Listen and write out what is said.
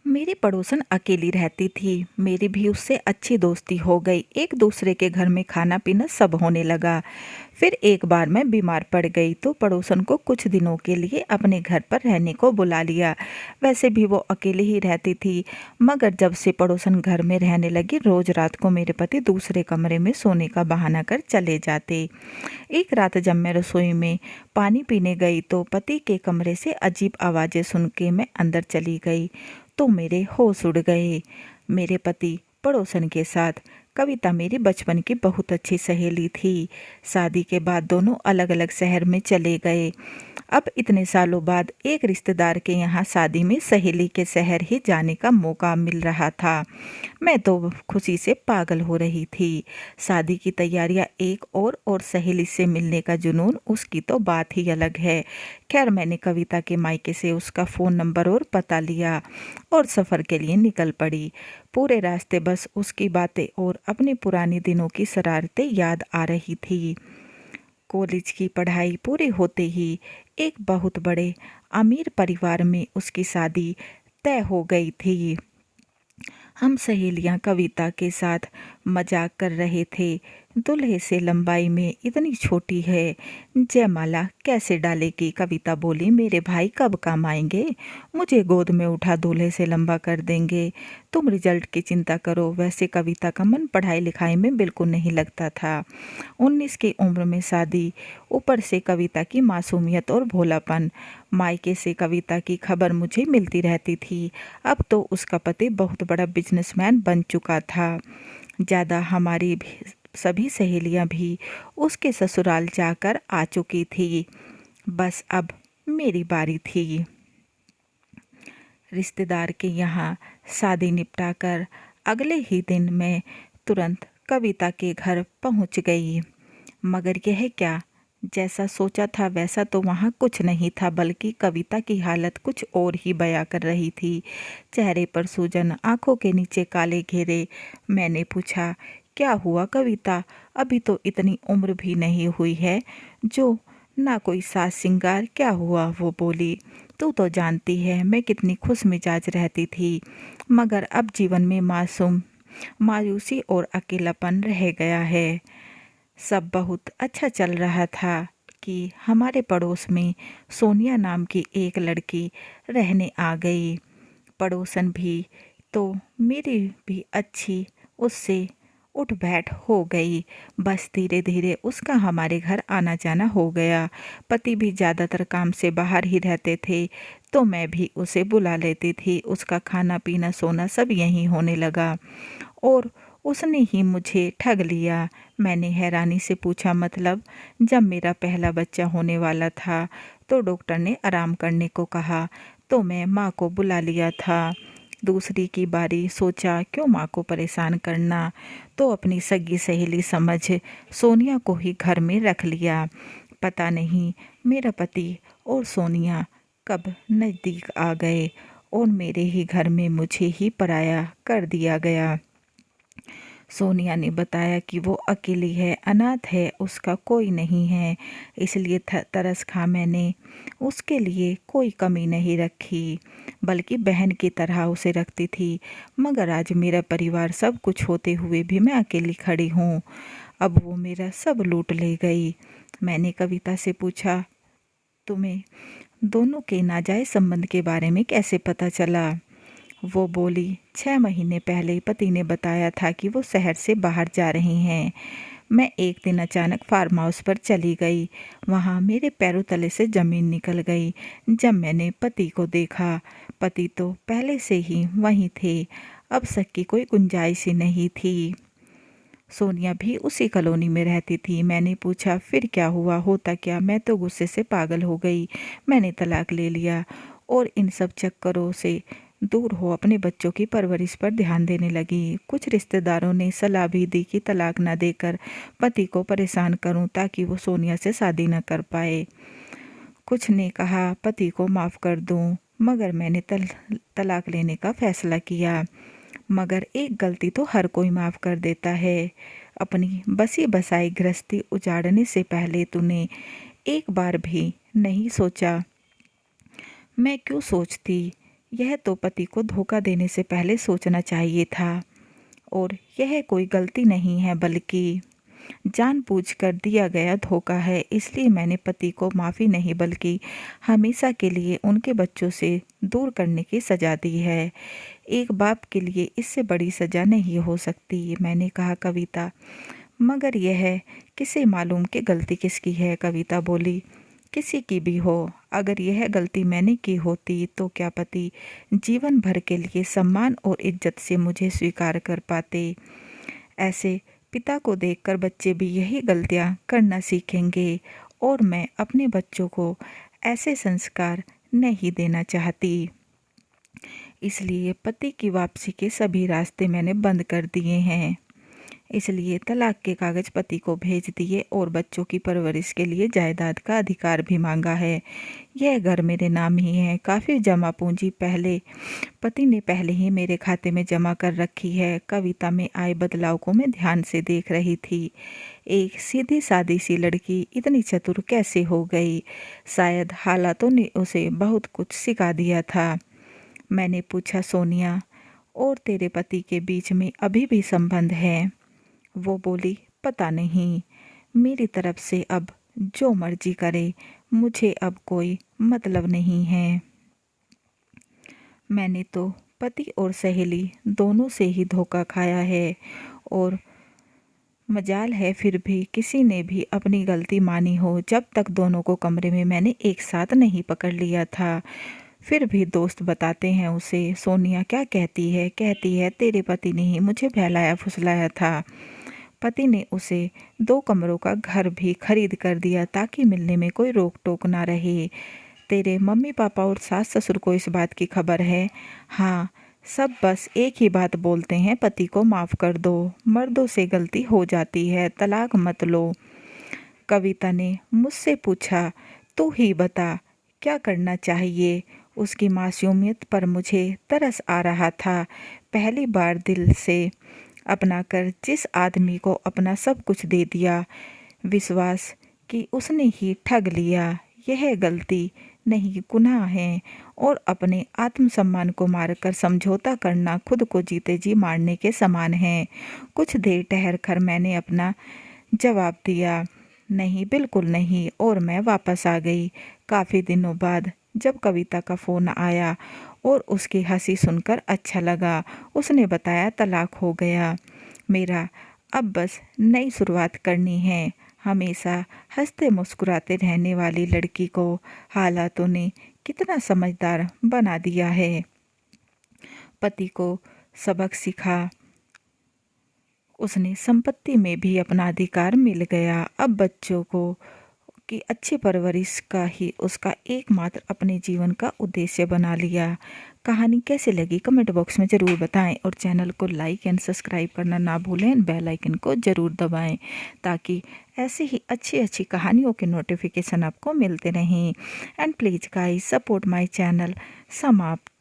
मेरी पड़ोसन अकेली रहती थी। मेरी भी उससे अच्छी दोस्ती हो गई। एक दूसरे के घर में खाना पीना सब होने लगा। फिर एक बार मैं बीमार पड़ गई तो पड़ोसन को कुछ दिनों के लिए अपने घर पर रहने को बुला लिया। वैसे भी वो अकेली ही रहती थी, मगर जब से पड़ोसन घर में रहने लगी, रोज रात को मेरे पति दूसरे कमरे में सोने का बहाना कर चले जाते। एक रात जब मैं रसोई में पानी पीने गई तो पति के कमरे से अजीब आवाज़ें सुन के मैं अंदर चली गई तो मेरे होश उड़ गए। मेरे पति पड़ोसन के साथ। कविता मेरी बचपन की बहुत अच्छी सहेली थी। शादी के बाद दोनों अलग अलग शहर में चले गए। अब इतने सालों बाद एक रिश्तेदार के यहाँ शादी में सहेली के शहर ही जाने का मौका मिल रहा था। मैं तो खुशी से पागल हो रही थी। शादी की तैयारियां एक और सहेली से मिलने का जुनून, उसकी तो बात ही अलग है। खैर, मैंने कविता के मायके से उसका फ़ोन नंबर और पता लिया और सफ़र के लिए निकल पड़ी। पूरे रास्ते बस उसकी बातें और अपने पुराने दिनों की शरारतें याद आ रही थी। कॉलेज की पढ़ाई पूरी होते ही एक बहुत बड़े अमीर परिवार में उसकी शादी तय हो गई थी। हम सहेलियां कविता के साथ मजाक कर रहे थे। दूल्हे से लंबाई में इतनी छोटी है, जयमाला कैसे डालेगी? कविता बोली, मेरे भाई कब काम आएंगे? मुझे गोद में उठा दूल्हे से लंबा कर देंगे। तुम रिजल्ट की चिंता करो। वैसे कविता का मन पढ़ाई लिखाई में बिल्कुल नहीं लगता था। 19 की उम्र में शादी, ऊपर से कविता की मासूमियत और भोलापन। मायके से कविता की खबर मुझे मिलती रहती थी। अब तो उसका पति बहुत बड़ा बिजनेसमैन बन चुका था। ज़्यादा हमारी भी सभी सहेलियां भी उसके ससुराल जाकर आ चुकी थी। बस अब मेरी बारी थी। रिश्तेदार के यहाँ शादी निपटाकर अगले ही दिन मैं तुरंत कविता के घर पहुँच गई। मगर यह क्या, जैसा सोचा था वैसा तो वहाँ कुछ नहीं था, बल्कि कविता की हालत कुछ और ही बयां कर रही थी। चेहरे पर सूजन, आंखों के नीचे काले घेरे। मैंने पूछा, क्या हुआ कविता? अभी तो इतनी उम्र भी नहीं हुई है जो ना कोई साज सिंगार। क्या हुआ? वो बोली, तू तो जानती है मैं कितनी खुश मिजाज रहती थी, मगर अब जीवन में मायूसी और अकेलापन रह गया है। सब बहुत अच्छा चल रहा था कि हमारे पड़ोस में सोनिया नाम की एक लड़की रहने आ गई। पड़ोसन भी तो मेरी भी अच्छी उससे उठ बैठ हो गई। बस धीरे धीरे उसका हमारे घर आना जाना हो गया। पति भी ज़्यादातर काम से बाहर ही रहते थे तो मैं भी उसे बुला लेती थी। उसका खाना पीना सोना सब यहीं होने लगा और उसने ही मुझे ठग लिया। मैंने हैरानी से पूछा, मतलब? जब मेरा पहला बच्चा होने वाला था तो डॉक्टर ने आराम करने को कहा तो मैं माँ को बुला लिया था। दूसरी की बारी, सोचा क्यों माँ को परेशान करना, तो अपनी सगी सहेली समझ सोनिया को ही घर में रख लिया। पता नहीं मेरा पति और सोनिया कब नज़दीक आ गए और मेरे ही घर में मुझे ही पराया कर दिया गया। सोनिया ने बताया कि वो अकेली है, अनाथ है, उसका कोई नहीं है, इसलिए तरस खा मैंने। उसके लिए कोई कमी नहीं रखी, बल्कि बहन की तरह उसे रखती थी। मगर आज मेरा परिवार सब कुछ होते हुए भी मैं अकेली खड़ी हूँ। अब वो मेरा सब लूट ले गई। मैंने कविता से पूछा, तुम्हें दोनों के नाजायज संबंध के बारे में कैसे पता चला? वो बोली, 6 महीने पहले पति ने बताया था कि वो शहर से बाहर जा रही हैं। मैं एक दिन अचानक फार्म हाउस पर चली गई। वहाँ मेरे पैरों तले से ज़मीन निकल गई। जब मैंने पति को देखा, पति तो पहले से ही वहीं थे। अब शक की कोई गुंजाइश ही नहीं थी। सोनिया भी उसी कॉलोनी में रहती थी। मैंने पूछा, फिर क्या हुआ? होता क्या? मैं तो गुस्से से पागल हो गई। मैंने तलाक ले लिया और इन सब चक्करों से दूर हो अपने बच्चों की परवरिश पर ध्यान देने लगी। कुछ रिश्तेदारों ने सलाह भी दी कि तलाक न देकर पति को परेशान करूं ताकि वो सोनिया से शादी न कर पाए। कुछ ने कहा पति को माफ़ कर दूं, मगर मैंने तलाक लेने का फैसला किया। मगर एक गलती तो हर कोई माफ़ कर देता है। अपनी बसी बसाई गृहस्थी उजाड़ने से पहले तूने एक बार भी नहीं सोचा? मैं क्यों सोचती यह तो पति को धोखा देने से पहले सोचना चाहिए था। और यह कोई गलती नहीं है, बल्कि जानबूझकर दिया गया धोखा है। इसलिए मैंने पति को माफ़ी नहीं बल्कि हमेशा के लिए उनके बच्चों से दूर करने की सज़ा दी है। एक बाप के लिए इससे बड़ी सज़ा नहीं हो सकती, मैंने कहा। कविता, मगर यह किसे मालूम कि गलती किसकी है? कविता बोली, किसी की भी हो। अगर यह गलती मैंने की होती तो क्या पति जीवन भर के लिए सम्मान और इज्जत से मुझे स्वीकार कर पाते? ऐसे पिता को देखकर बच्चे भी यही गलतियां करना सीखेंगे और मैं अपने बच्चों को ऐसे संस्कार नहीं देना चाहती। इसलिए पति की वापसी के सभी रास्ते मैंने बंद कर दिए हैं। इसलिए तलाक के कागज पति को भेज दिए और बच्चों की परवरिश के लिए जायदाद का अधिकार भी मांगा है। यह घर मेरे नाम ही है। काफ़ी जमा पूंजी पति ने पहले ही मेरे खाते में जमा कर रखी है। कविता में आए बदलाव को मैं ध्यान से देख रही थी। एक सीधी सादी सी लड़की इतनी चतुर कैसे हो गई? शायद हालातों ने उसे बहुत कुछ सिखा दिया था। मैंने पूछा, सोनिया, और तेरे पति के बीच में अभी भी संबंध है? वो बोली, पता नहीं, मेरी तरफ से अब जो मर्जी करे, मुझे अब कोई मतलब नहीं है। मैंने तो पति और सहेली दोनों से ही धोखा खाया है और मजाल है फिर भी किसी ने भी अपनी गलती मानी हो। जब तक दोनों को कमरे में मैंने एक साथ नहीं पकड़ लिया था, फिर भी दोस्त बताते हैं उसे। सोनिया क्या कहती है? कहती है, तेरे पति ने ही मुझे बहलाया फुसलाया था। पति ने उसे 2 कमरों का घर भी खरीद कर दिया ताकि मिलने में कोई रोक टोक ना रहे। तेरे मम्मी पापा और सास ससुर को इस बात की खबर है? हाँ, सब बस एक ही बात बोलते हैं, पति को माफ़ कर दो, मर्दों से गलती हो जाती है, तलाक मत लो। कविता ने मुझसे पूछा, तू ही बता क्या करना चाहिए? उसकी मासूमियत पर मुझे तरस आ रहा था। पहली बार दिल से अपनाकर जिस आदमी को अपना सब कुछ दे दिया, विश्वास कि उसने ही ठग लिया। यह गलती नहीं, गुनाह है और अपने आत्मसम्मान को मारकर समझौता करना खुद को जीते जी मारने के समान है। कुछ देर ठहर कर मैंने अपना जवाब दिया, नहीं, बिल्कुल नहीं, और मैं वापस आ गई। काफ़ी दिनों बाद जब कविता का फ़ोन आया और उसकी हंसी सुनकर अच्छा लगा। उसने बताया तलाक हो गया। मेरा अब बस नई शुरुआत करनी है। हमेशा हंसते मुस्कुराते रहने वाली लड़की को हालातों ने कितना समझदार बना दिया है। पति को सबक सिखा, उसने संपत्ति में भी अपना अधिकार मिल गया। अब बच्चों को की अच्छी परवरिश का ही उसका एकमात्र अपने जीवन का उद्देश्य बना लिया। कहानी कैसी लगी कमेंट बॉक्स में ज़रूर बताएं और चैनल को लाइक एंड सब्सक्राइब करना ना भूलें। बेल आइकन को ज़रूर दबाएं ताकि ऐसी ही अच्छी अच्छी कहानियों के नोटिफिकेशन आपको मिलते रहें। And please guys support my channel. समाप्त।